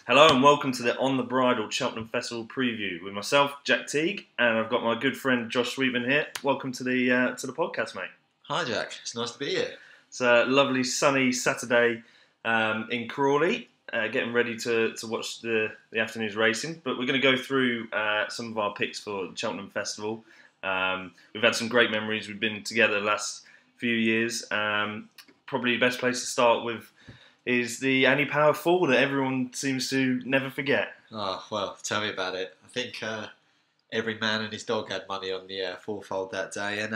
Hello and welcome to the On The Bridle Cheltenham Festival preview with myself, Jack Teague, and I've got my good friend Josh Sweetman here. Welcome to the podcast, mate. Hi, Jack. It's nice to be here. It's a lovely sunny Saturday in Crawley, getting ready to watch the afternoon's racing. But we're going to go through some of our picks for the Cheltenham Festival. We've had some great memories. We've been together the last few years. Probably the best place to start with is the Annie Power fall that everyone seems to never forget. Oh, well, tell me about it. I think every man and his dog had money on the fourfold that day, and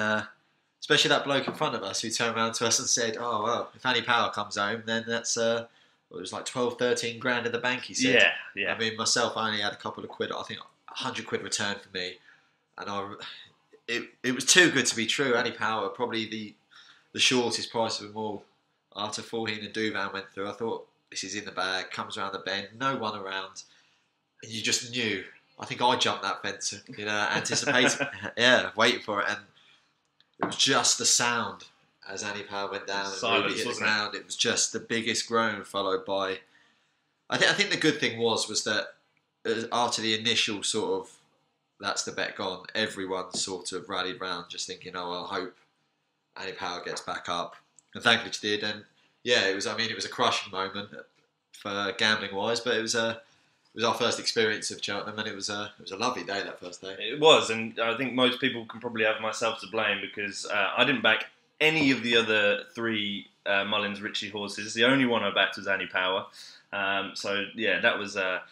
especially that bloke in front of us who turned around to us and said, oh, well, if Annie Power comes home, then that's, it was like 12, 13 grand in the bank, he said. Yeah. I mean, myself, I only had a couple of quid, I think 100 quid returned for me, and it was too good to be true. Annie Power, probably the shortest price of them all. After Faugheen and Douvan went through, I thought, this is in the bag, comes around the bend, no one around. And you just knew. I think I jumped that fence, anticipating, waiting for it. And it was just the sound as Annie Power went down and Ruby hit the ground. It was just the biggest groan, followed by... I think the good thing was that after the initial sort of, that's the bet gone, everyone sort of rallied round just thinking, oh, well, I hope Annie Power gets back up. And thankfully she did, and yeah, it was a crushing moment for gambling wise, but it was our first experience of Cheltenham, and it was a lovely day that first day. It was, and I think most people can probably have myself to blame because I didn't back any of the other three Mullins Ritchie horses. The only one I backed was Annie Power. So yeah, that was a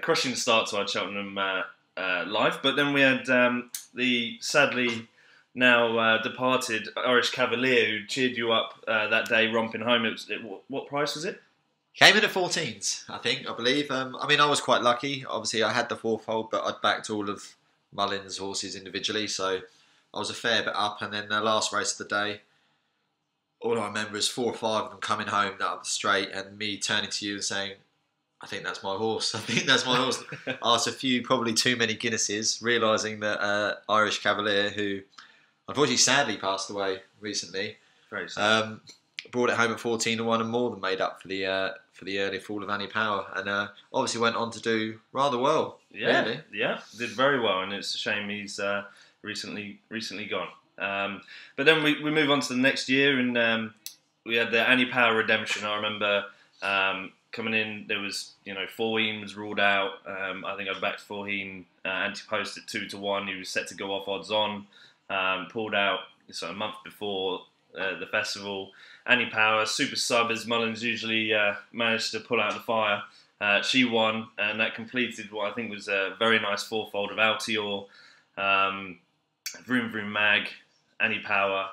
crushing start to our Cheltenham life. But then we had the sadly now departed Irish Cavalier, who cheered you up that day, romping home. What price was it? Came in at 14s, I believe. I mean, I was quite lucky. Obviously, I had the fourfold, but I'd backed all of Mullins' horses individually, so I was a fair bit up. And then the last race of the day, all I remember is 4 or 5 of them coming home up the straight, and me turning to you and saying, I think that's my horse. I think that's my horse. Asked a few, probably too many Guinnesses, realising that Irish Cavalier, who... unfortunately, sadly passed away recently. Very sad. Brought it home at 14-1 and more than made up for the early fall of Annie Power, and obviously went on to do rather well. Yeah, really. Yeah, did very well, and it's a shame he's recently gone. But then we move on to the next year, and we had the Annie Power redemption. I remember coming in, there was Faugheen was ruled out. I think I backed Faugheen anti-post at 2-1. He was set to go off odds on. Pulled out a month before the festival. Annie Power, super sub as Mullins usually managed to pull out the fire. She won, and that completed what I think was a very nice fourfold of Altior, Vroom Vroom Mag, Annie Power,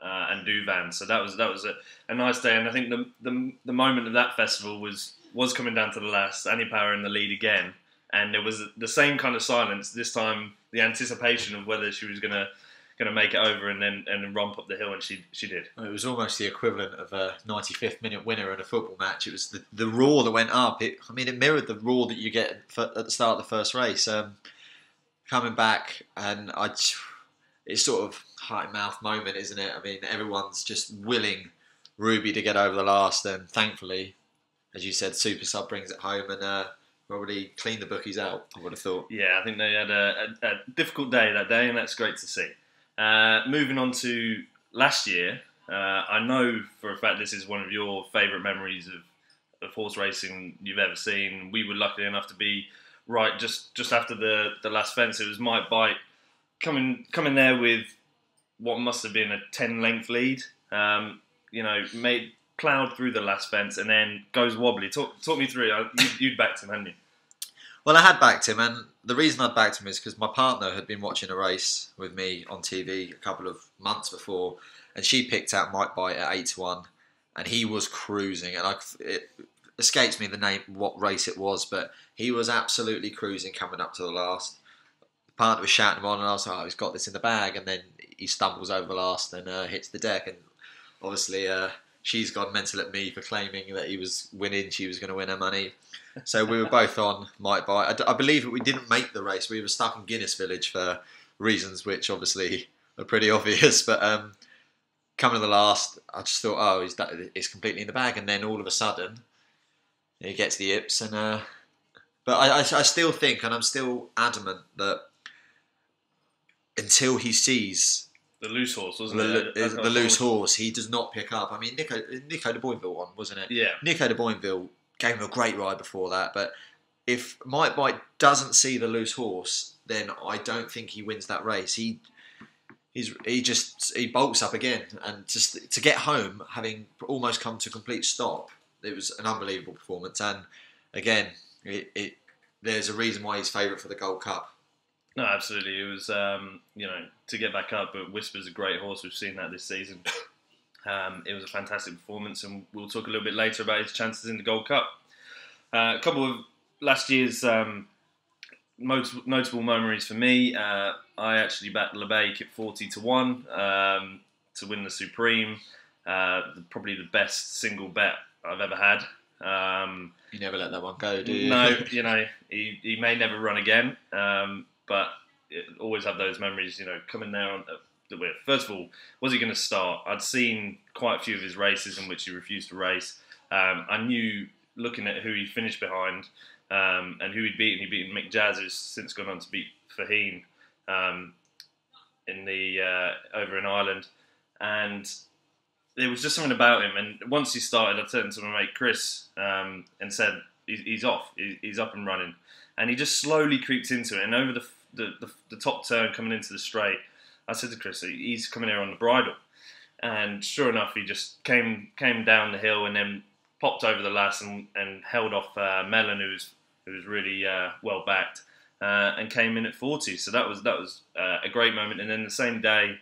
and Douvan. So that was a nice day, and I think the moment of that festival was coming down to the last. Annie Power in the lead again, and there was the same kind of silence this time. The anticipation of whether she was going to make it over and then romp up the hill, and she did. It was almost the equivalent of a 95th minute winner in a football match. It was the roar that went up. It mirrored the roar that you get at the start of the first race. Coming back, and it's sort of heart and mouth moment, isn't it? I mean, everyone's just willing Ruby to get over the last, and thankfully, as you said, Super Sub brings it home and probably cleaned the bookies out, I would have thought. Yeah, I think they had a difficult day that day, and that's great to see. Moving on to last year, I know for a fact this is one of your favourite memories of horse racing you've ever seen. We were lucky enough to be right just after the last fence. It was Mike Bite coming there with what must have been a 10-length lead. Ploughed through the last fence and then goes wobbly. Talk me through it. You'd backed him, hadn't you? Well, I had backed him, and the reason I'd backed him is because my partner had been watching a race with me on TV a couple of months before, and she picked out Mike Bite at 8-1, and he was cruising, and it escapes me the name, what race it was, but he was absolutely cruising coming up to the last. The partner was shouting him on, and I was like, oh, he's got this in the bag, and then he stumbles over the last and hits the deck, and obviously she's gone mental at me for claiming that he was winning, she was going to win her money. So we were both on Mike Bite. I believe that we didn't make the race. We were stuck in Guinness Village for reasons which obviously are pretty obvious. But coming to the last, I just thought, oh, it's completely in the bag. And then all of a sudden, he gets the yips and But I still think, and I'm still adamant that until he sees the loose horse, wasn't it? The loose horse, he does not pick up. I mean, Nico de Boinville won, wasn't it? Yeah. Nico de Boinville gave him a great ride before that, but if Mike Bite doesn't see the loose horse, then I don't think he wins that race. He bolts up again, and just to get home, having almost come to a complete stop, it was an unbelievable performance. And again, there's a reason why he's favourite for the Gold Cup. No, absolutely. It was, to get back up, but Whisper's a great horse. We've seen that this season. It was a fantastic performance, and we'll talk a little bit later about his chances in the Gold Cup. A couple of last year's notable memories for me. I actually backed LeBake at 40-1 to win the Supreme. Probably the best single bet I've ever had. You never let that one go, do you? No, he may never run again. But always have those memories, coming there on. First of all, was he going to start? I'd seen quite a few of his races in which he refused to race. I knew, looking at who he finished behind and who he'd beaten. He'd beaten Mick Jazz, who's since gone on to beat Faugheen over in Ireland. And there was just something about him. And once he started, I turned to my mate Chris and said, he's off. He's up and running. And he just slowly creeps into it. And over the top turn coming into the straight, I said to Chris, he's coming here on the bridle. And sure enough, he just came down the hill and then popped over the lass and held off Mellon, who was really well backed, and came in at 40. So that was a great moment. And then the same day,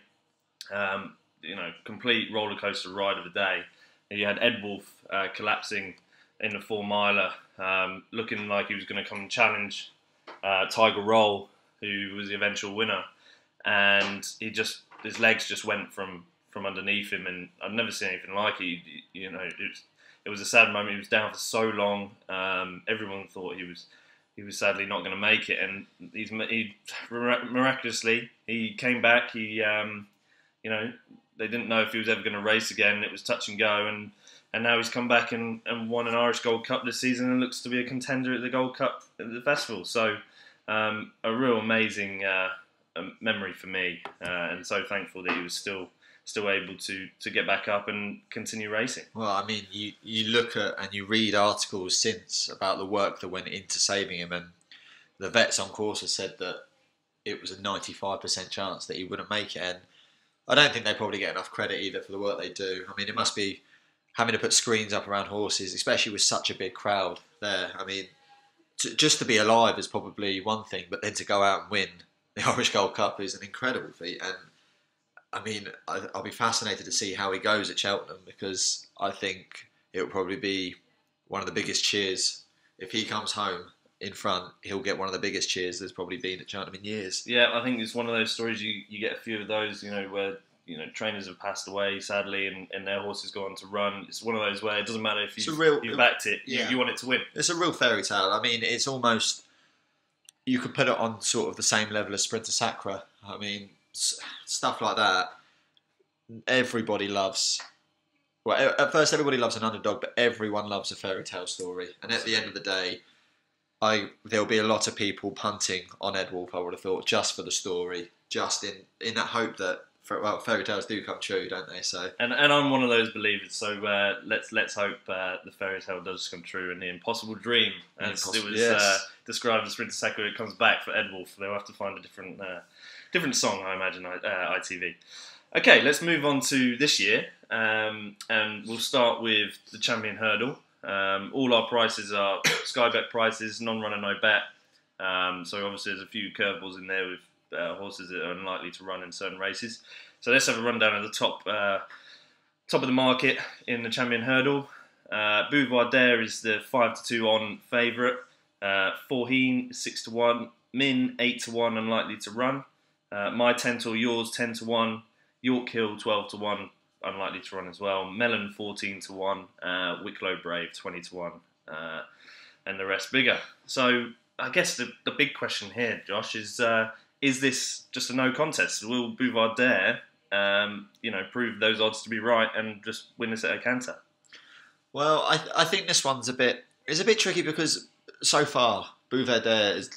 complete roller coaster ride of the day. You had Ed Wolff collapsing in the 4 miler, looking like he was going to come and challenge Tiger Roll, who was the eventual winner, and his legs just went from underneath him, and I've never seen anything like it. It was a sad moment. He was down for so long. Everyone thought he was sadly not going to make it, and he miraculously he came back. They didn't know if he was ever going to race again. It was touch and go, and now he's come back and won an Irish Gold Cup this season and looks to be a contender at the Gold Cup at the festival. So a real amazing memory for me, and so thankful that he was still able to get back up and continue racing. Well, I mean, you look at and you read articles since about the work that went into saving him, and the vets on course have said that it was a 95% chance that he wouldn't make it, and I don't think they probably get enough credit either for the work they do. I mean, it must be having to put screens up around horses, especially with such a big crowd there. I mean, just to be alive is probably one thing, but then to go out and win the Irish Gold Cup is an incredible feat. And I mean, I'll be fascinated to see how he goes at Cheltenham, because I think it will probably be one of the biggest cheers. If he comes home in front, he'll get one of the biggest cheers there's probably been at Cheltenham in years. Yeah, I think it's one of those stories, you get a few of those, where trainers have passed away, sadly, and their horses go on to run. It's one of those where it doesn't matter if you backed it, you want it to win. It's a real fairy tale. I mean, it's almost, you could put it on sort of the same level as Sprinter Sacra. I mean, stuff like that. Everybody loves, well, at first everybody loves an underdog, but everyone loves a fairy tale story. And at the end of the day, there'll be a lot of people punting on Ed Wolff, I would have thought, just for the story, just in that hope that, fairy tales do come true, don't they? So, and I'm one of those believers. So let's hope the fairy tale does come true, and the impossible dream, as it was described as Sprinter Sacra, it comes back for Ed Wolff. They'll have to find a different song, I imagine. ITV. Okay, let's move on to this year, and we'll start with the Champion Hurdle. All our prices are Skybet prices, non-runner, no bet. So obviously there's a few curveballs in there with horses that are unlikely to run in certain races. So let's have a rundown of the top of the market in the Champion Hurdle. Buveur is the 5-2 on favourite. Faugheen 6-1. Min 8-1, unlikely to run. My Tent or Yours 10-1. York Hill 12-1, unlikely to run as well. Mellon 14-1. Wicklow Brave 20-1, and the rest bigger. So I guess the big question here, Josh, is this just a no contest? Will Buveur prove those odds to be right and just win this at a canter? Well, I think this one's a bit tricky, because so far Buveur there is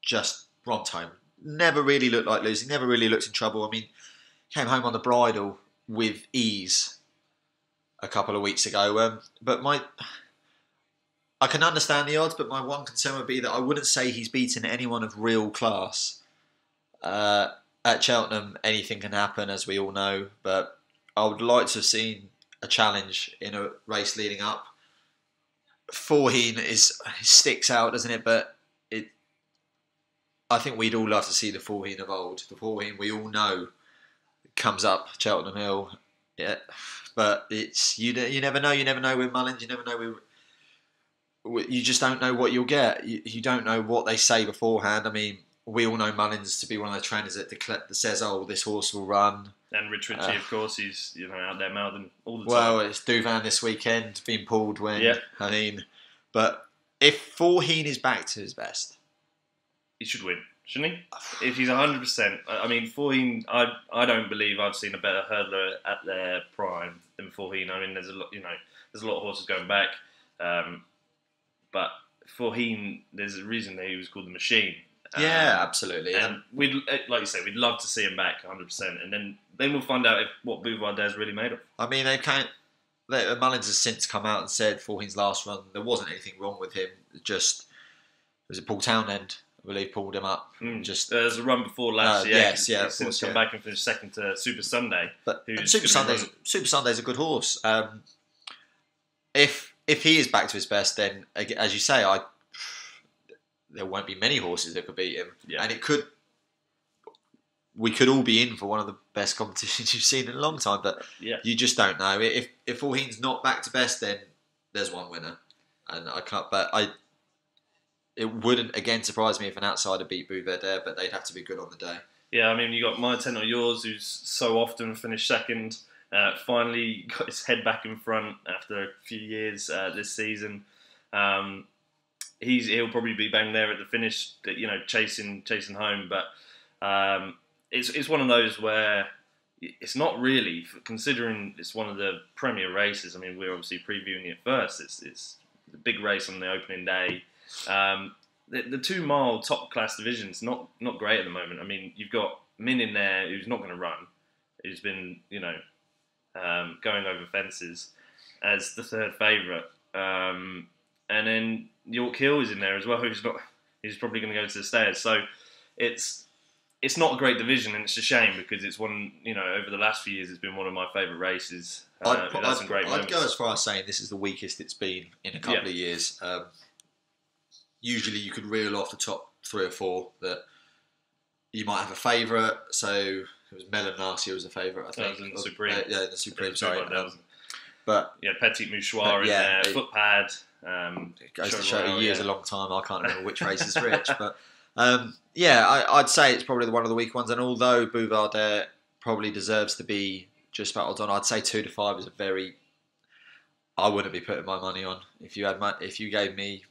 just romped home. Never really looked like losing. Never really looked in trouble. I mean, came home on the bridle with ease a couple of weeks ago. But I can understand the odds, but my one concern would be that I wouldn't say he's beaten anyone of real class. At Cheltenham, anything can happen, as we all know, but I would like to have seen a challenge in a race leading up. Faugheen sticks out, doesn't it? But I think we'd all love to see the Faugheen of old. The Faugheen we all know comes up Cheltenham Hill. Yeah, but it's you never know. You never know with Mullins. You never know with. You just don't know what you'll get. You don't know what they say beforehand. I mean, we all know Mullins to be one of the trainers that says, "Oh, this horse will run." And Rich Ritchie, of course, he's out there mouthing all the time. Well, it's Douvan this weekend being pulled when. I mean, but if Faugheen is back to his best, he should win, shouldn't he? If he's 100%. I mean, Faugheen. I don't believe I've seen a better hurdler at their prime than Faugheen. I mean, there's a lot. There's a lot of horses going back, but Faugheen, there's a reason that he was called the Machine. Yeah, absolutely. And we'd, like you say, we'd love to see him back 100%, and then we'll find out what Buveur is really made of. I mean, Mullins has since come out and said Faugheen's last run, there wasn't anything wrong with him. Was it Paul Townend, I believe, pulled him up. There's a run before last year. Yes, he's since come back and finished second to Super Sunday. But Super Sunday's a good horse. If he is back to his best, then as you say, there won't be many horses that could beat him, and we could all be in for one of the best competitions you've seen in a long time. But you just don't know. If Faugheen's not back to best, then there's one winner, and I can't. But it wouldn't again surprise me if an outsider beat Buveur there, but they'd have to be good on the day. Yeah, I mean, you got My Ten or Yours, who's so often finished second. Finally got his head back in front after a few years this season. He'll probably be bang there at the finish, chasing home. But it's one of those where it's not really, considering it's one of the premier races. I mean, we're obviously previewing it first. It's the big race on the opening day. The 2 mile top class division's not great at the moment. I mean, you've got Min in there who's not going to run, who's been going over fences as the third favourite. And then York Hill is in there as well. He's probably going to go to the stairs. So it's not a great division, and it's a shame because it's one. Over the last few years, it's been one of my favourite races. I'd go as far as saying this is the weakest it's been in a couple of years. Usually, you could reel off the top 3 or 4 that you might have a favourite. So it was Mellon last year was a favourite, I think. In the Supreme. The Supreme. Sorry, but Petit Mouchoir in there, Footpad. It goes to show a year's a long time. I can't remember which race is which, but I'd say it's probably one of the weak ones. And although Buveur probably deserves to be just about odds on, I'd say 2 to 5 is I wouldn't be putting my money on. If you gave me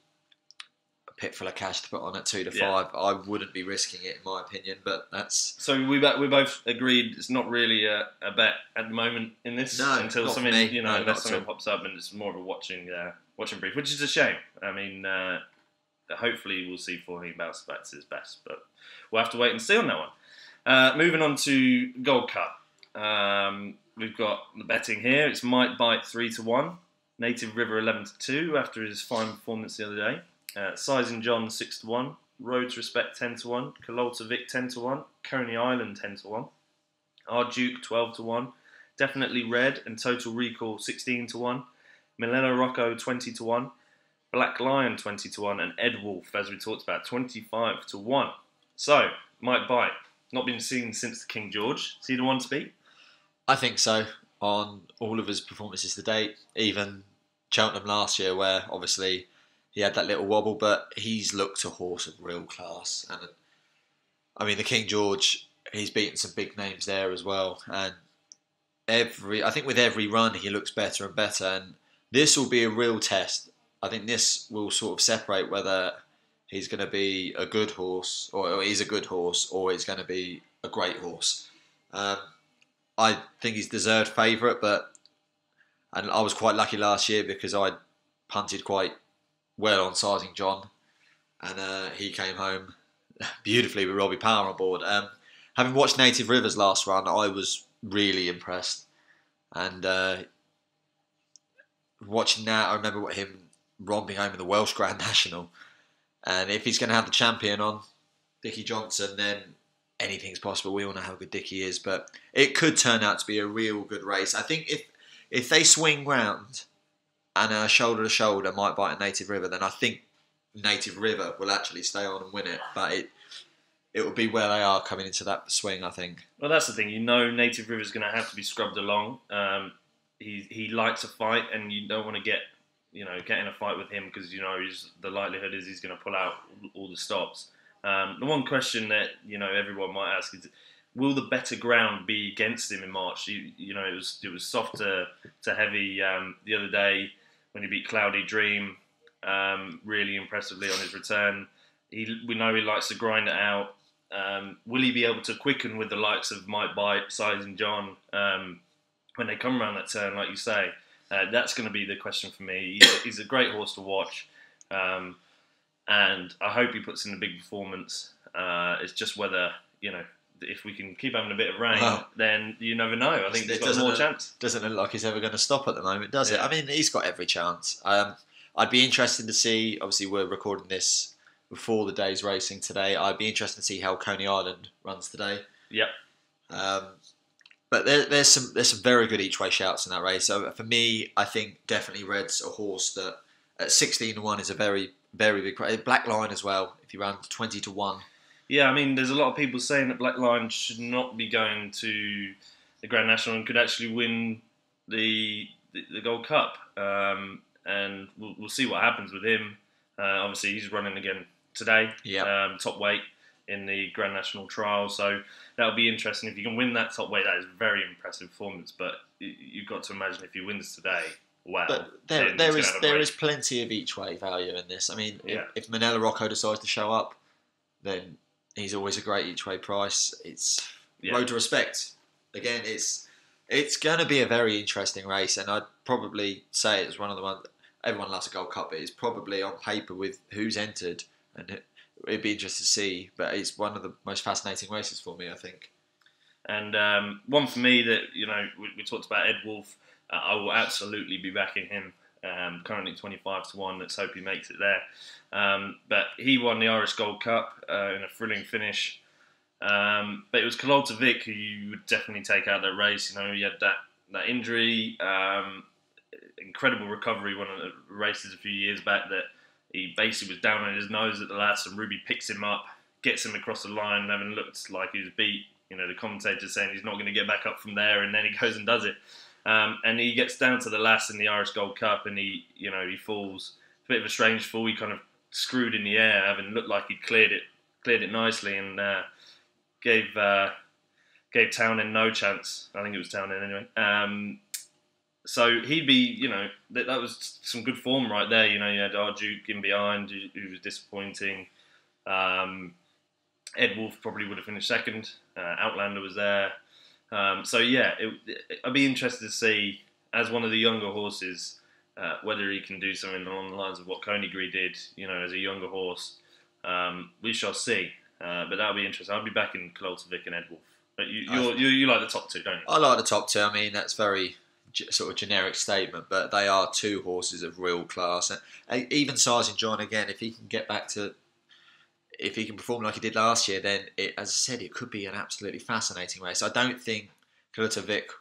a pit full of cash to put on at 2 to 5, I wouldn't be risking it, in my opinion. But that's so we both agreed it's not really a bet at the moment in this until something unless something pops up, and it's more of a watching brief, which is a shame. I mean, hopefully we'll see Faugheen bounce back to his best, but we'll have to wait and see on that one. Moving on to Gold Cup, we've got the betting here. It's Might Bite 3 to 1, Native River 11 to 2 after his fine performance the other day. Sizing John 6 to 1, Road to Respect 10 to 1, Kalota Vic 10 to 1, Coney Island 10 to 1, Our Duke 12 to 1, Definitely Red and Total Recall 16 to 1, Milena Rocco 20 to 1, Black Lion 20 to 1, and Ed Wolff, as we talked about, 25 to 1. So, Might Bite, not been seen since the King George. Is he the one to beat? I think so. On all of his performances to date, even Cheltenham last year, where obviously he had that little wobble, but he's looked a horse of real class. And I mean, the King George, he's beaten some big names there as well. And I think with every run, he looks better and better. And this will be a real test. I think this will sort of separate whether he's going to be a good horse, or he's a good horse, or he's going to be a great horse. I think he's deserved favourite, and I was quite lucky last year because I punted quite well on Sizing John, and he came home beautifully with Robbie Power on board. Having watched Native River's last run, I was really impressed. And watching that, I remember him romping home in the Welsh Grand National. And if he's going to have the champion on, Dickie Johnson, then anything's possible. We all know how good Dickie is, but it could turn out to be a real good race. I think if they swing round and shoulder to shoulder might bite a Native River, then I think Native River will actually stay on and win it. But it will be where they are coming into that swing, I think. Well, that's the thing. You know, Native River's going to have to be scrubbed along. He likes a fight, and you don't want to get in a fight with him because the likelihood is he's going to pull out all the stops. The one question that everyone might ask is, will the better ground be against him in March? It was soft to heavy the other day when he beat Cloudy Dream really impressively on his return. We know he likes to grind it out. Will he be able to quicken with the likes of Mike Bite, Size and John when they come around that turn, like you say? That's going to be the question for me. He's a great horse to watch. And I hope he puts in a big performance. It's just whether, if we can keep having a bit of rain, then you never know. I think he's got more chance. Doesn't look like he's ever going to stop at the moment, does it? I mean, he's got every chance. I'd be interested to see, obviously we're recording this before the day's racing today. I'd be interested to see how Coney Island runs today. Yep. But there's some very good each way shouts in that race. So for me, I think definitely Red's a horse that at 16-1 is a very, very big price. Black Line as well, if you ran 20-1. Yeah, I mean, there's a lot of people saying that Black Line should not be going to the Grand National and could actually win the Gold Cup. And we'll see what happens with him. Obviously, he's running again today, top weight in the Grand National trial. So that'll be interesting. If you can win that top weight, that is a very impressive performance. But you've got to imagine if he wins today, wow. But there is plenty of each way value in this. I mean, if Manella Rocco decides to show up, then he's always a great each way price. It's road to respect. Again, it's going to be a very interesting race, and I'd probably say it's one of the ones everyone loves a Gold Cup. But it's probably on paper with who's entered, and it'd be interesting to see. But it's one of the most fascinating races for me, I think. And one for me that we talked about Ed Wolff. I will absolutely be backing him. Currently 25-1. Let's hope he makes it there. But he won the Irish Gold Cup in a thrilling finish. But it was Kalota Vic who you would definitely take out that race. He had that injury, incredible recovery. One of the races a few years back that he basically was down on his nose at the last, and Ruby picks him up, gets him across the line, having looked like he was beat. The commentator saying he's not going to get back up from there, and then he goes and does it. And he gets down to the last in the Irish Gold Cup, and he falls. It's a bit of a strange fall. He kind of screwed in the air, having looked like he cleared it nicely, and gave Townend no chance. I think it was Townend anyway. So he'd be, that was some good form right there. You had Arduke in behind, who was disappointing. Ed Wolff probably would have finished second. Outlander was there. I'd be interested to see, as one of the younger horses, whether he can do something along the lines of what Coneygree did, as a younger horse. We shall see. But that'll be interesting. I'll be back in Kalota Vic and Ed Wolff. But you like the top two, don't you? I like the top two. I mean, that's very sort of generic statement, but they are two horses of real class. And even Sergeant John, again, if he can perform like he did last year, then as I said, it could be an absolutely fascinating race. I don't think Kalota Vic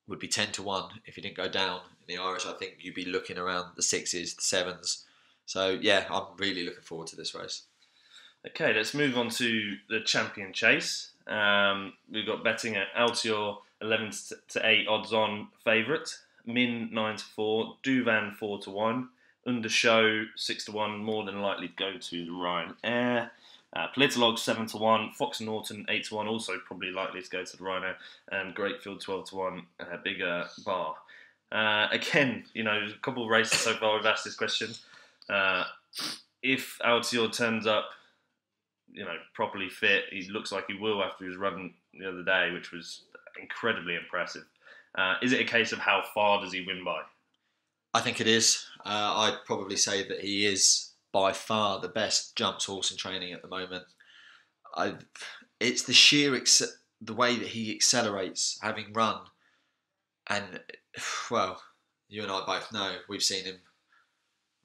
would be 10-1 if he didn't go down in the Irish. I think you'd be looking around the 6s, the 7s. So yeah, I'm really looking forward to this race. Okay, let's move on to the Champion Chase. We've got betting at Altior 11-8 odds on favourite, Min 9-4, Douvan 4-1, Undershow 6-1, more than likely to go to the Ryanair. Politolog 7-1, Fox Norton 8-1, also probably likely to go to the Ryanair, and Greatfield 12-1, bigger bar. Again, there's a couple of races so far we've asked this question. If Altior turns up, properly fit, he looks like he will after his run the other day, which was incredibly impressive. Is it a case of how far does he win by? I think it is. I'd probably say that he is by far the best jumps horse in training at the moment. It's the the way that he accelerates, having run, and well, you and I both know we've seen him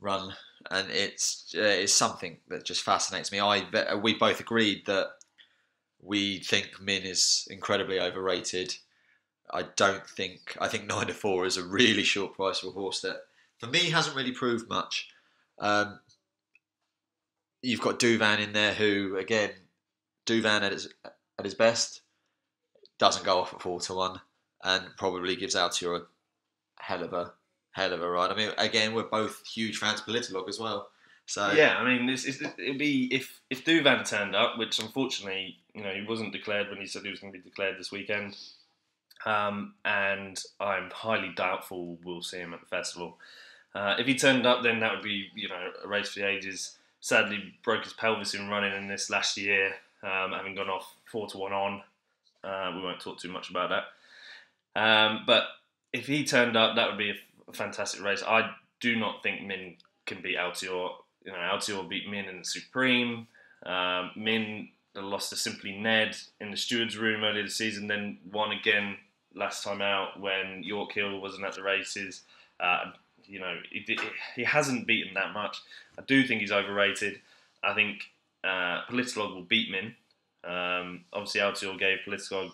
run, and it's something that just fascinates me. We both agreed that we think Min is incredibly overrated. I think 9 to 4 is a really short price for a horse that, for me, hasn't really proved much. You've got Douvan in there, who, again, Douvan at his best doesn't go off at 4 to 1, and probably gives Altior a hell of a ride. I mean, again, we're both huge fans of Politolog as well. So yeah, I mean, it'd be if Douvan turned up, which unfortunately, he wasn't declared when he said he was going to be declared this weekend, and I'm highly doubtful we'll see him at the festival. If he turned up, then that would be a race for the ages. Sadly, broke his pelvis in running in this last year, having gone off 4 to 1 on. We won't talk too much about that. But if he turned up, that would be a fantastic race. I do not think Min can beat Altior. Altior beat Min in the Supreme. Min lost to Simply Ned in the Stewards' Room earlier this season, then won again last time out when York Hill wasn't at the races. He hasn't beaten that much. I do think he's overrated. I think Politolog will beat Min. Obviously, Altior gave Politolog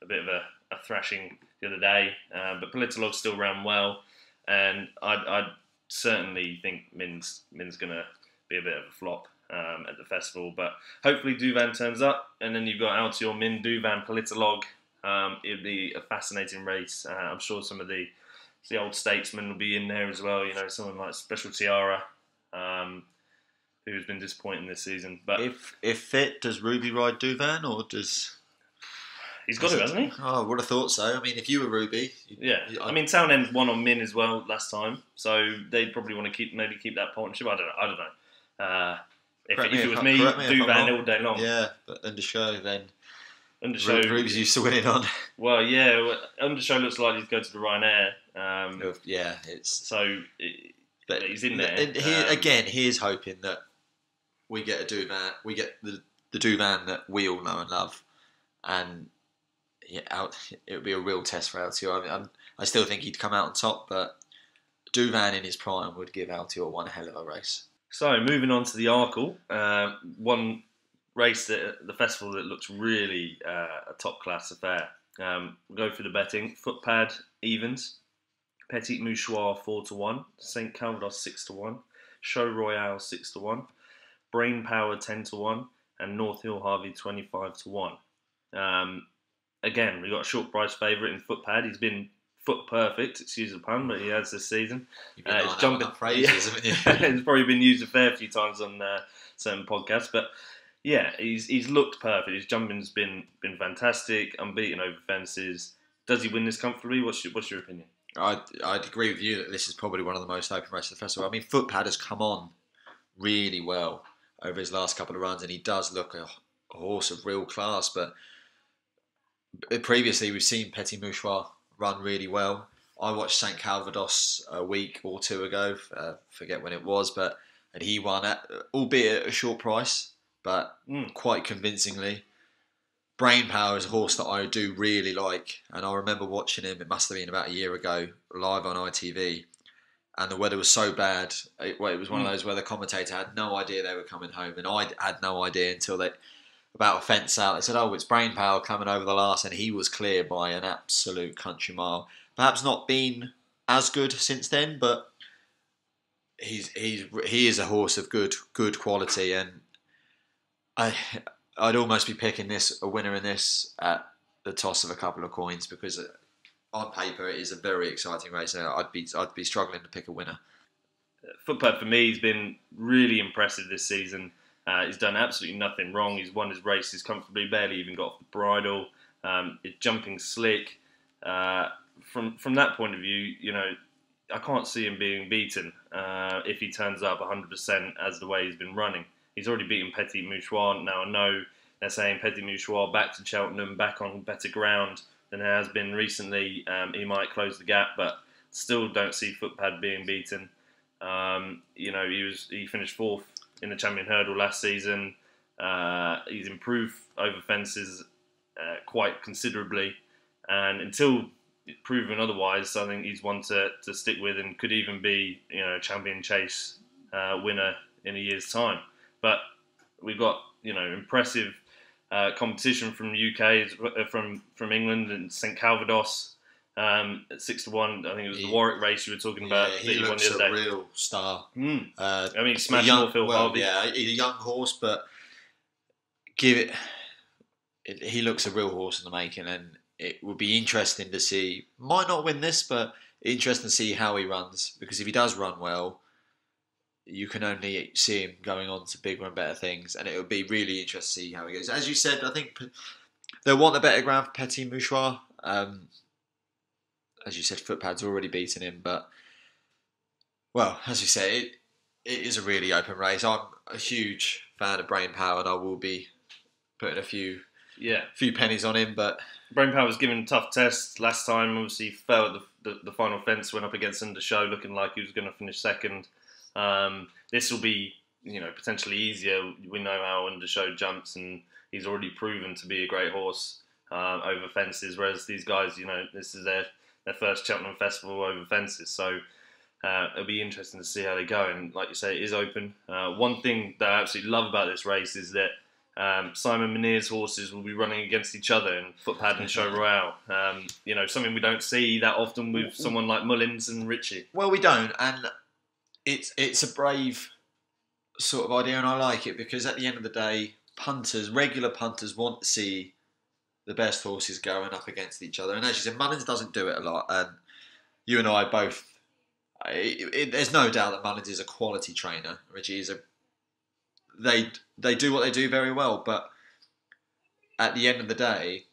a bit of a thrashing the other day, but Politolog still ran well, and I'd certainly think Min's going to be a bit of a flop at the festival. But hopefully Douvan turns up, and then you've got Altior, Min, Douvan, Politolog. It'd be a fascinating race. I'm sure some of the old statesmen will be in there as well. Someone like Special Tiara, who's been disappointing this season. But if fit, does Ruby ride Douvan, or does... He's got to, hasn't he? Oh, I would have thought so. I mean, if you were Ruby... I mean, Townend won on Min as well last time, so they'd probably want to keep that partnership. I don't know. If it was me, Douvan all day long. Yeah, but Undershow then... Undershow... Ruby's used to winning on. Well, yeah, Undershow looks like he's going to the Ryanair. It's... So, but he's in there. Here's hoping that we get a Douvan, we get the Douvan that we all know and love, and it would be a real test for Altior. I still think he'd come out on top, but Douvan in his prime would give Altior one hell of a race. So, moving on to the Arkle, one race at the festival that looks really a top-class affair. We'll go through the betting. Footpad, evens. Petit Mouchoir, 4 to 1. St. Calvados, 6 to 1. Show Royale, 6 to 1. Brain Power, 10 to 1. And North Hill Harvey, 25 to 1. Again, we've got a short price favourite in Footpad. He's been foot perfect, excuse the pun, but he has this season. It's jumping phrases, haven't you? It's probably been used a fair few times on certain podcasts, but yeah, he's looked perfect. His jumping's been fantastic, unbeaten over fences. Does he win this comfortably? What's your opinion? I'd agree with you that this is probably one of the most open races of the festival. I mean, Footpad has come on really well over his last couple of runs, and he does look a horse of real class, but previously we've seen Petit Mouchoir run really well. I watched St. Calvados a week or two ago, forget when it was, and he won albeit at a short price, but quite convincingly. Brain Power is a horse that I do really like, and I remember watching him, it must have been about a year ago, live on ITV, and the weather was so bad, it was one of those where the commentator had no idea they were coming home, and I had no idea until about a fence out, they said, it's Brain Power coming over the last, and he was clear by an absolute country mile. Perhaps not been as good since then, but he is a horse of good quality, and I'd almost be picking a winner in this at the toss of a couple of coins, because on paper it is a very exciting race. I'd be struggling to pick a winner. Footpad for me, he's been really impressive this season. He's done absolutely nothing wrong. He's won his races comfortably, barely even got off the bridle. His jumping slick. From that point of view, I can't see him being beaten if he turns up 100% as the way he's been running. He's already beaten Petit Mouchoir. Now, I know they're saying Petit Mouchoir back to Cheltenham, back on better ground than there has been recently. He might close the gap, but still don't see Footpad being beaten. He finished fourth in the Champion Hurdle last season. He's improved over fences quite considerably, and until proven otherwise, I think he's one to stick with and could even be a Champion Chase winner in a year's time. But we've got impressive competition from the UK, from England, and St Calvados at 6-1. I think it was the Warwick race you were talking about. He looks a real star. He smashed Phil Harvey. Yeah, he's a young horse, but he looks a real horse in the making, and it would be interesting to see. Might not win this, but interesting to see how he runs, because if he does run well, you can only see him going on to bigger and better things, and it would be really interesting to see how he goes. As you said, I think they'll want a better ground for Petit Mouchoir. As you said, Footpad's already beaten him, but, well, as you say, it is a really open race. I'm a huge fan of Brain Power, and I will be putting a few pennies on him. But Brain Power was given tough tests last time. Obviously, he fell at the final fence, went up against Undershow, looking like he was going to finish second. This will be, potentially easier. We know how Undershow jumps, and he's already proven to be a great horse over fences. Whereas these guys, this is their first Cheltenham Festival over fences, so it'll be interesting to see how they go. And like you say, it is open. One thing that I absolutely love about this race is that Simon Munir's horses will be running against each other in Footpad and Show Royale. Something we don't see that often with someone like Mullins and Ritchie. Well, we don't, and it's a brave sort of idea, and I like it, because at the end of the day, regular punters want to see the best horses going up against each other. And as you said, Mullins doesn't do it a lot, and you and I both. There's no doubt that Mullins is a quality trainer. Ritchie is They do what they do very well, but at the end of the day,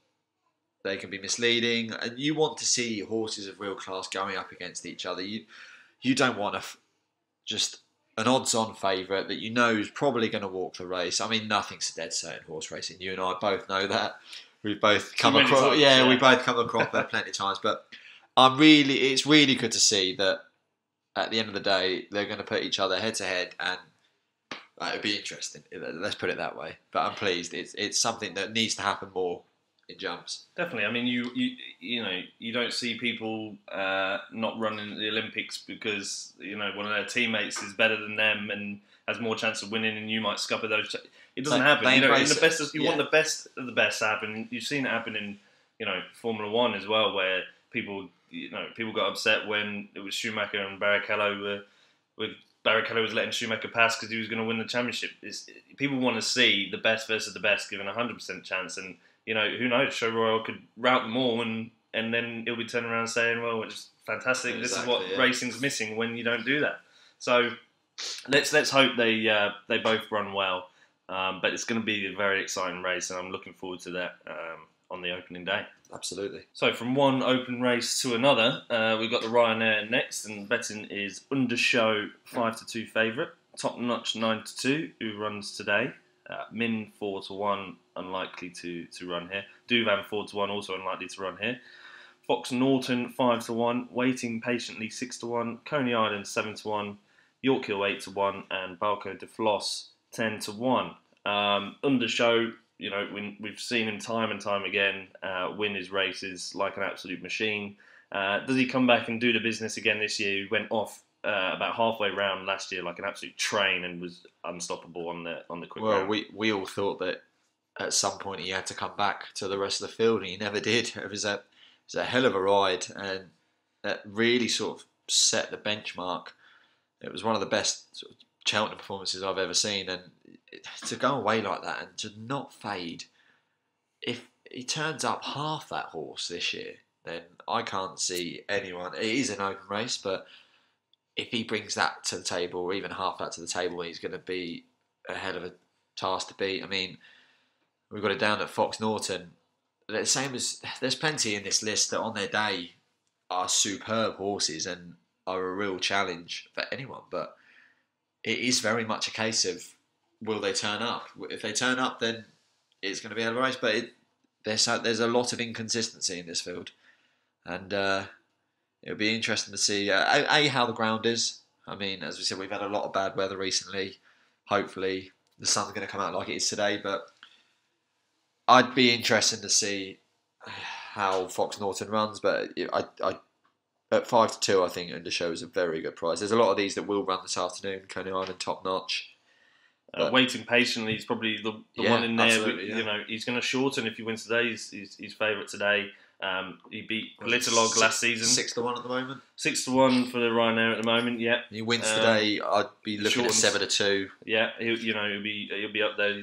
they can be misleading, and you want to see horses of real class going up against each other. You don't want just an odds-on favourite that you know is probably going to walk the race. I mean, nothing's dead certain horse racing. You and I both know that. We've both come across. We both come across that plenty of times. But it's really good to see that at the end of the day, they're going to put each other head to head, and it'll be interesting. Let's put it that way. But I'm pleased. It's something that needs to happen more in jumps. Definitely. I mean, you don't see people not running the Olympics because one of their teammates is better than them and has more chance of winning, and you might scupper those. It doesn't happen. Want the best of the best to happen. You've seen it happen in Formula One as well, where people got upset when it was Schumacher and Barrichello Barrichello was letting Schumacher pass because he was going to win the championship. People want to see the best versus the best given a 100% chance, and who knows? Show Royal could rout them all, and then it'll be turning around saying, "Well, it's fantastic. This is what racing's missing when you don't do that." So let's hope they both run well. But it's going to be a very exciting race, and I'm looking forward to that on the opening day. Absolutely. So from one open race to another, we've got the Ryanair next, and betting is Undershow 5-2 favourite, Top Notch 9-2, who runs today. Min 4-1, unlikely to run here. Douvan 4-1, also unlikely to run here. Fox Norton 5-1, Waiting Patiently 6-1, Coney Island 7-1, York Hill 8-1, and Balco de Floss 10-1. Undershow, we've seen him time and time again win his races like an absolute machine. Does he come back and do the business again this year? He went off about halfway round last year like an absolute train and was unstoppable on the quick round. Well, we all thought that at some point he had to come back to the rest of the field, and he never did. It was a hell of a ride, and that really sort of set the benchmark. It was one of the best sort of Cheltenham performances I've ever seen, and to go away like that and to not fade. If he turns up half that horse this year, then I can't see anyone. It is an open race, but if he brings that to the table, or even half that to the table, he's going to be a hell of a task to beat. I mean, we've got it down at Fox Norton. The same as there's plenty in this list that on their day are superb horses and are a real challenge for anyone, but it is very much a case of will they turn up? If they turn up, then it's going to be a hell of a race. But there's a lot of inconsistency in this field, and it'll be interesting to see how the ground is. I mean, as we said, we've had a lot of bad weather recently. Hopefully, the sun's going to come out like it is today. But I'd be interested to see how Fox Norton runs. But I at 5-2, I think Undershow is a very good price. There's a lot of these that will run this afternoon. Coney Island, top notch. Waiting patiently is probably the one in there. Yeah. You know, he's going to shorten if he wins today. He's favourite today. He beat Politolog last season. 6-1 at the moment. 6-1 for the Ryanair at the moment. Yeah. He wins today. I'd be looking shortens. at 7-2. Yeah, he'll be up there.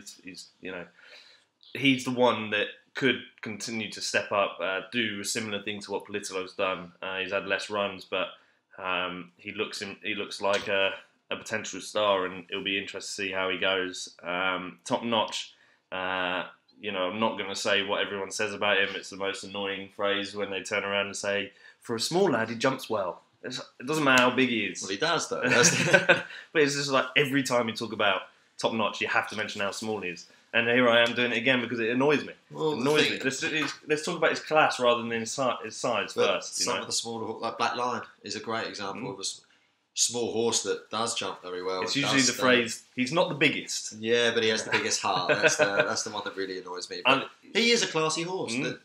He's the one that could continue to step up, do a similar thing to what Politolog's done. He's had less runs, but he looks like a potential star, and it'll be interesting to see how he goes. Top notch. I'm not going to say what everyone says about him. It's the most annoying phrase when they turn around and say, "For a small lad, he jumps well." It doesn't matter how big he is. Well, he does though. But it's just like every time you talk about top notch, you have to mention how small he is. And here I am doing it again because it annoys me. Well, it annoys me. Let's talk about his class rather than his size first. Some of the smaller, like Black Lion, is a great example of a small horse that does jump very well. It's usually the phrase, he's not the biggest. Yeah, but he has the biggest heart. That's the one that really annoys me. But he is a classy horse. Good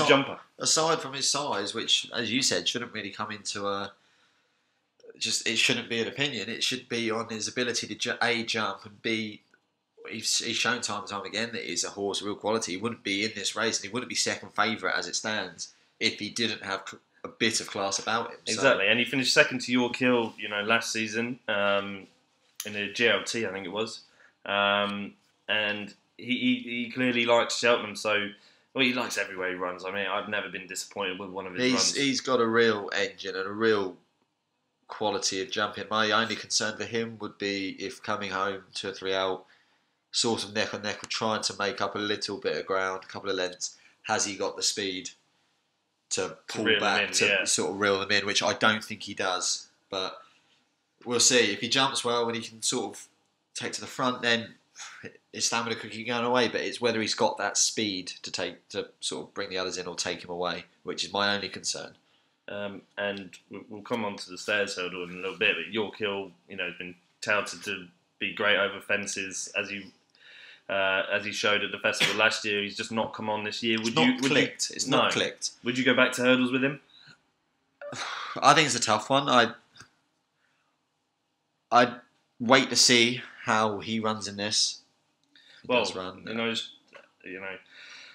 jumper. Aside from his size, which, as you said, shouldn't really come into it shouldn't be an opinion. It should be on his ability to A, jump, and B, he's shown time and time again that he's a horse of real quality. He wouldn't be in this race and he wouldn't be second favourite as it stands if he didn't have a bit of class about him. Exactly, and he finished second to York Hill, last season in the GLT, I think it was, and he clearly likes Cheltenham. So, he likes everywhere he runs. I mean, I've never been disappointed with one of his runs. He's got a real engine and a real quality of jumping. My only concern for him would be if coming home 2 or 3 out, sort of neck on neck, or trying to make up a little bit of ground, a couple of lengths. Has he got the speed to pull back, sort of reel them in, which I don't think he does. But we'll see. If he jumps well and he can sort of take to the front, then his stamina could keep going away. But it's whether he's got that speed to sort of bring the others in or take him away, which is my only concern. And we'll come on to the stairs hurdle in a little bit. But York Hill, has been touted to be great over fences, as he showed at the festival last year. He's just not come on this year. It's not clicked. Would you go back to hurdles with him? I think it's a tough one. I'd wait to see how he runs in this. I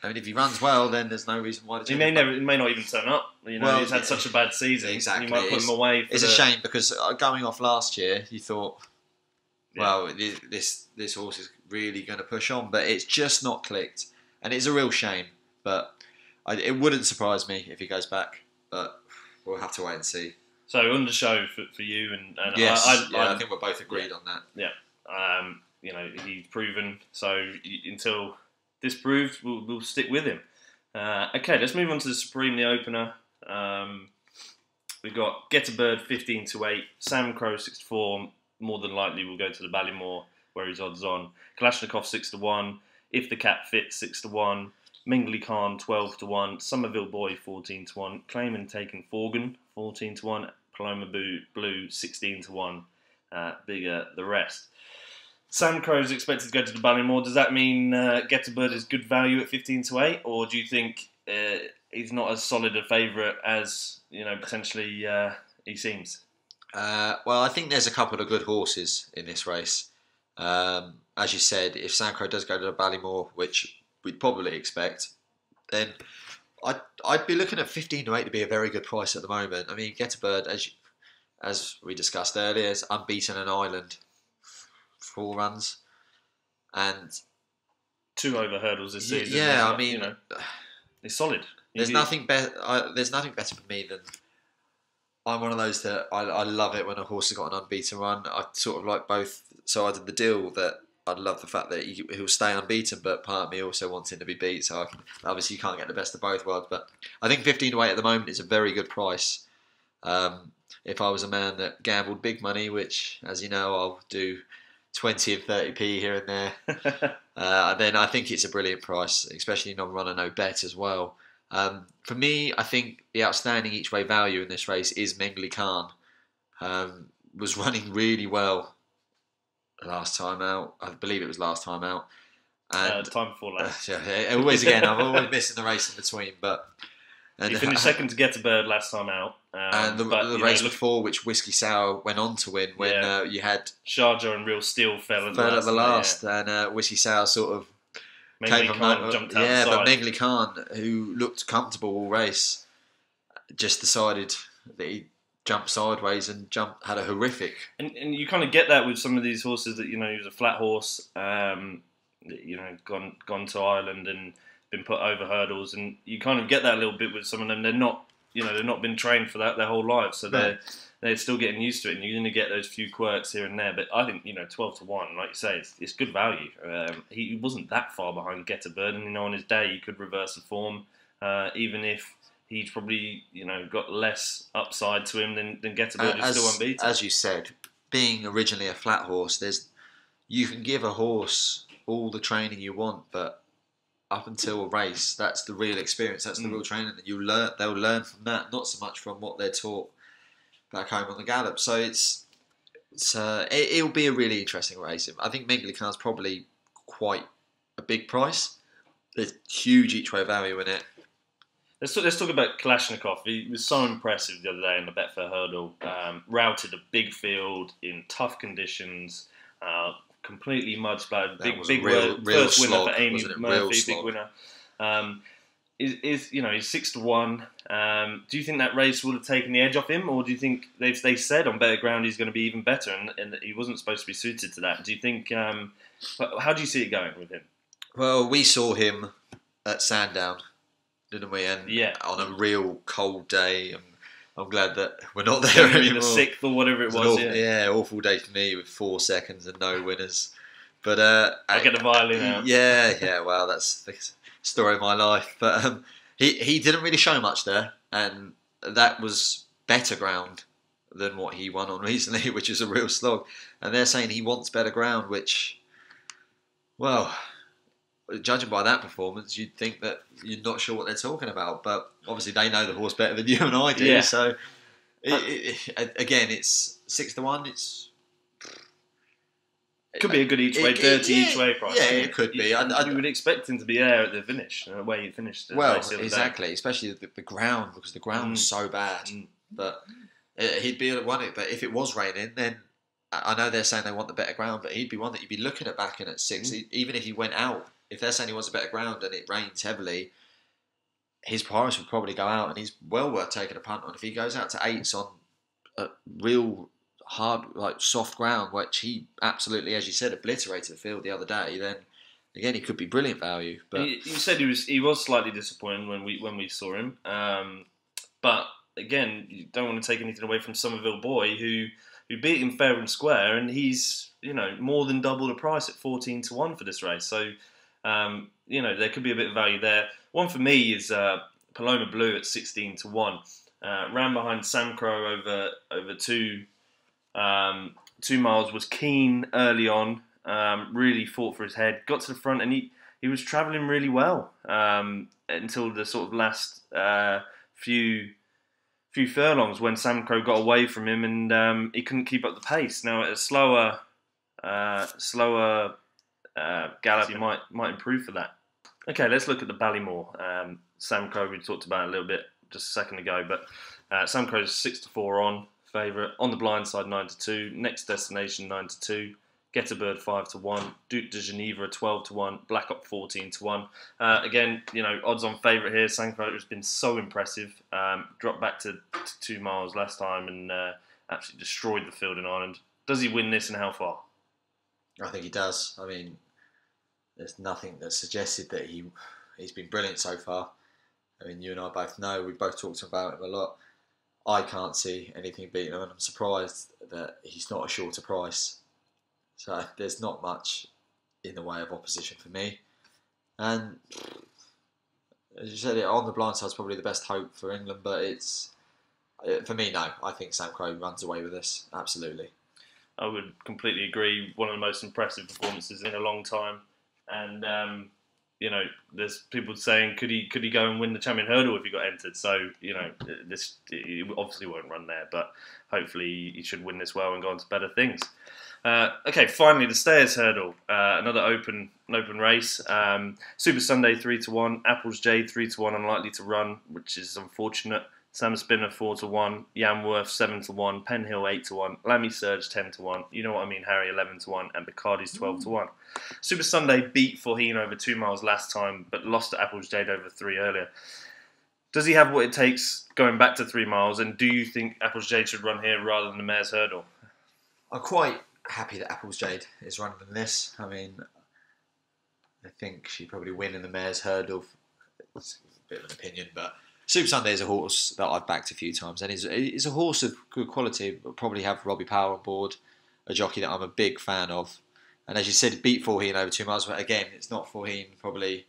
mean, if he runs well, then there's no reason why to do it. He may not even turn up. He's had such a bad season. Exactly. You might put him away. It's a shame because going off last year, you thought, well, this horse is really going to push on, but it's just not clicked, and it's a real shame. But it wouldn't surprise me if he goes back, but we'll have to wait and see. So Undershow for you, and yes, I think we're both agreed on that. Yeah, he's proven. So until disproved, we'll stick with him. Okay, let's move on to the Supreme, opener. We've got Getabird 15-8, Samcro 6-4. More than likely, we'll go to the Ballymore where he's odds on. Kalashnikov 6-1. If the Cat Fits 6-1. Mingley Khan 12-1. Somerville Boy 14-1. Clayman taking Faugheen 14-1. Paloma Blue 16-1. Bigger the rest. Samcro is expected to go to the Ballymore. Does that mean Getabird is good value at 15-8, or do you think he's not as solid a favourite as potentially he seems? Well, I think there's a couple of good horses in this race. As you said, if Samcro does go to the Ballymore, which we'd probably expect, then I'd be looking at 15-8 to be a very good price at the moment. I mean, Getabird, as we discussed earlier, is unbeaten in Ireland. 4 runs and 2 over hurdles this season. Yeah, I mean, it's solid. There's nothing better. There's nothing better for me than I'm one of those that I love it when a horse has got an unbeaten run. I sort of like both sides of the deal. That I'd love the fact that he'll stay unbeaten, but part of me also wants him to be beat. So obviously you can't get the best of both worlds. But I think 15-8 at the moment is a very good price. If I was a man that gambled big money, which, as you know, I'll do 20 and 30p here and there, then I think it's a brilliant price, especially non-runner, no bet as well. For me, I think the outstanding each way value in this race is Mingley Khan. was running really well last time out. I believe it was last time out. And time before last. Always again, I'm always missing the race in between. But he finished second to Getabird last time out. And the race before, which Whiskey Sour went on to win, when you had Sharjah and Real Steel fell at the last, and Whiskey Sour sort of came from that. Jumped outside. But Mengli Khan, who looked comfortable all race, just decided that he jumped sideways and had a horrific. And you kind of get that with some of these horses that he was a flat horse, gone to Ireland and been put over hurdles, and you kind of get that a little bit with some of them. They're not been trained for that their whole lives, so they're still getting used to it, and you're going to get those few quirks here and there. But I think 12-1, like you say, it's good value. He wasn't that far behind Getabird, and on his day he could reverse the form, even if he's probably got less upside to him than Getabird, who's still unbeaten. As you said, being originally a flat horse, you can give a horse all the training you want, but up until a race, that's the real experience. That's the real training that they'll learn from that, not so much from what they're taught back home on the gallop. So it'll be a really interesting race. I think Mengli Khan's probably quite a big price. There's huge each way value in it. Let's talk about Kalashnikov. He was so impressive the other day in the Betfair Hurdle. Routed a big field in tough conditions. Completely mud-splattered. Big real first slog, winner for Amy Murphy. Big winner. He's 6-1. Do you think that race would have taken the edge off him, or do you think they said on better ground he's going to be even better, and he wasn't supposed to be suited to that? Do you think? How do you see it going with him? Well, we saw him at Sandown, didn't we? And on a real cold day. I'm glad that we're not there anymore. The 6th or whatever it was. Awful day for me with 4 seconds and no winners. But I get the violin out. Well, that's the story of my life. But he didn't really show much there, and that was better ground than what he won on recently, which is a real slog. And they're saying he wants better ground, which, well, judging by that performance, you'd think that you're not sure what they're talking about. But obviously they know the horse better than you and I do. Yeah. So, again, it's 6-1. It could be a good each way, dirty each way price. Yeah, it could be. You would expect him to be there at the finish, where he finished. Exactly, especially the ground, because the ground was so bad. But he'd be won it. But if it was raining, then I know they're saying they want the better ground, but he'd be one that you'd be looking at backing at 6. Even if he went out, if they're saying he wants a better ground and it rains heavily, his price would probably go out, and he's well worth taking a punt on. If he goes out to 8s on a real hard, like soft ground, which he absolutely, as you said, obliterated the field the other day, then again he could be brilliant value. But you said he was slightly disappointing when we saw him, but again, you don't want to take anything away from Somerville Boy, who beat him fair and square, and he's more than double the price at 14-1 for this race. So there could be a bit of value there. One for me is Paloma Blue at 16-1. Ran behind Samcro over 2 miles. Was keen early on. Really fought for his head. Got to the front, and he was travelling really well until the sort of last few furlongs when Samcro got away from him, and he couldn't keep up the pace. Now at a slower gallop, he might improve for that. Okay, let's look at the Ballymore. Samcro, we talked about a little bit just a second ago, but Samcro's 6-4 on favourite. On the blind side, 9-2. Next Destination, 9-2. Getabird 5-1. Duke de Geneva 12-1. Black Op 14-1. Again, odds on favourite here. Samcro has been so impressive. Dropped back to 2 miles last time and absolutely destroyed the field in Ireland. Does he win this, and how far? I think he does. I mean, there's nothing that suggested that he's been brilliant so far. I mean, you and I both know, we both talked about him a lot. I can't see anything beating him, and I'm surprised that he's not a shorter price. So there's not much in the way of opposition for me. And as you said, On the blind side is probably the best hope for England, but for me, no. I think Samcro runs away with this, absolutely. I would completely agree. One of the most impressive performances in a long time. And, there's people saying could he go and win the Champion Hurdle if he got entered. So this he obviously won't run there, but hopefully he should win this well and go on to better things. Okay, finally the Stayers Hurdle, another open race. Super Sunday 3-1, Apples Jade 3-1, unlikely to run, which is unfortunate. Sam Spinner 4-1, Yanworth 7-1, Penhill 8-1, Lammy Surge 10-1. You know what I mean, Harry 11-1, and Bacardi's 12-1. Super Sunday beat Faugheen over 2 miles last time, but lost to Apples Jade over 3 earlier. Does he have what it takes going back to 3 miles? And do you think Apples Jade should run here rather than the Mayor's Hurdle? I'm quite happy that Apples Jade is running in this. I mean, I think she'd probably win in the Mayor's Hurdle. It's a bit of an opinion, but Super Sunday is a horse that I've backed a few times, and is a horse of good quality. But probably have Robbie Power on board, a jockey that I'm a big fan of. And as you said, beat Faugheen over 2 miles. But again, it's not Faugheen probably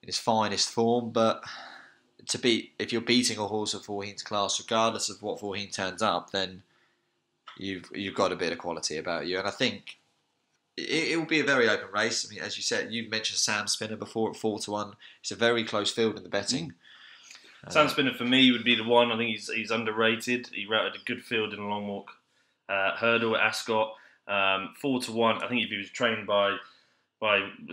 in his finest form. But if you're beating a horse of Faugheen's class, regardless of what Faugheen turns up, then you've got a bit of quality about you. And I think it will be a very open race. I mean, as you said, you mentioned Sam Spinner before at 4-1. It's a very close field in the betting. Sam Spinner for me would be the one. I think he's underrated. He routed a good field in a long walk hurdle at Ascot. 4-1. I think if he was trained by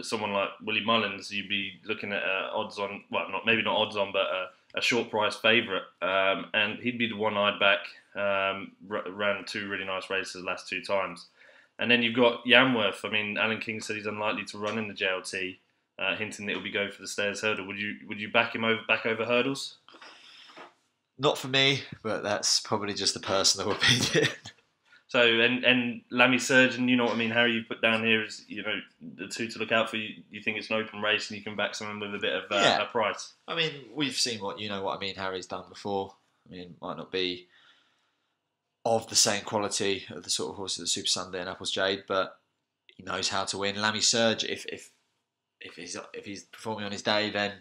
someone like Willie Mullins, you'd be looking at odds on. Well, maybe not odds on, but a short price favourite. And he'd be the one I'd back. Ran 2 really nice races the last 2 times. And then you've got Yanworth. I mean, Alan King said he's unlikely to run in the JLT, hinting that he'll be going for the Stayers Hurdle. Would you back him over hurdles? Not for me, but that's probably just a personal opinion. So, and Lammy Surgeon, you know what I mean, Harry, you put down here is, the 2 to look out for. You think it's an open race and you can back someone with a bit of a price. I mean, we've seen what I mean, Harry's done before. I mean, it might not be of the same quality of the sort of horses that Super Sunday and Apples Jade, but he knows how to win. Lammy Surge, if he's performing on his day, then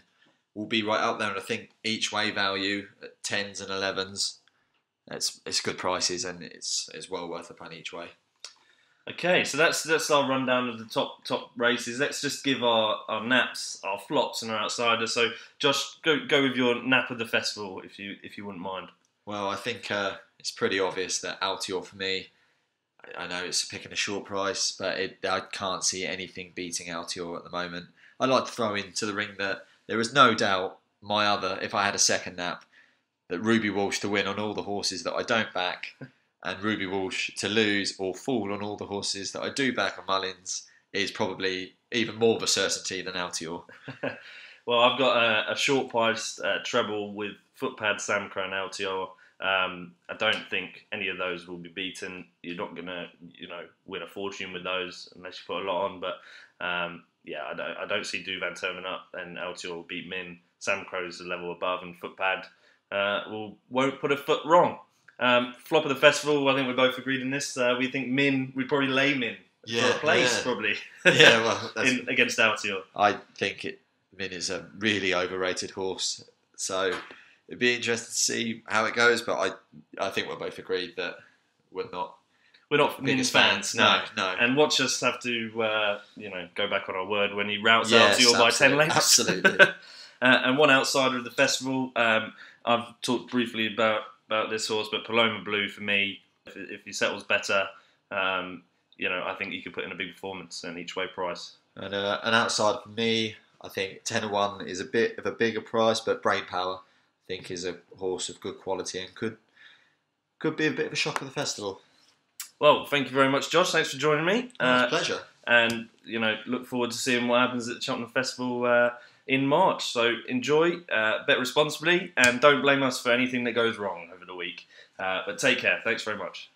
we'll be right up there. And I think each way value at 10s and 11s, it's good prices, and it's well worth a punt each way. Okay, so that's our rundown of the top races. Let's just give our naps, our flops, and our outsiders. So, Josh, go with your nap of the festival, if you wouldn't mind. Well, I think it's pretty obvious that Altior for me. I know it's picking a short price, but I can't see anything beating Altior at the moment. I'd like to throw into the ring that there is no doubt if I had a second nap, that Ruby Walsh to win on all the horses that I don't back, and Ruby Walsh to lose or fall on all the horses that I do back on Mullins is probably even more of a certainty than Altior. Well, I've got a short price treble with Footpad, Samcro and Altior. I don't think any of those will be beaten. You're not going to, win a fortune with those unless you put a lot on. But I don't see Douvan turning up, and Altior will beat Min. Samcro's a level above, and Footpad won't put a foot wrong. Flop of the festival, I think we're both agreed in this. We think Min, we'd probably lay Min for a place, probably. Yeah, well, against Altior. I think Min is a really overrated horse. So it'd be interesting to see how it goes, but I think we're both agreed that we're not Min's fans. No. And watch us have to go back on our word when he routes Altior by 10 lengths. Absolutely. And one outsider of the festival, I've talked briefly about this horse, but Paloma Blue for me, if he settles better, I think he could put in a big performance and each way price. And an outsider for me, I think 10-1 is a bit of a bigger price, but Brain Power, I think, is a horse of good quality and could be a bit of a shock of the festival. Well, thank you very much, Josh. Thanks for joining me. It's a pleasure. And look forward to seeing what happens at the Cheltenham Festival in March. So enjoy, bet responsibly, and don't blame us for anything that goes wrong over the week. But take care. Thanks very much.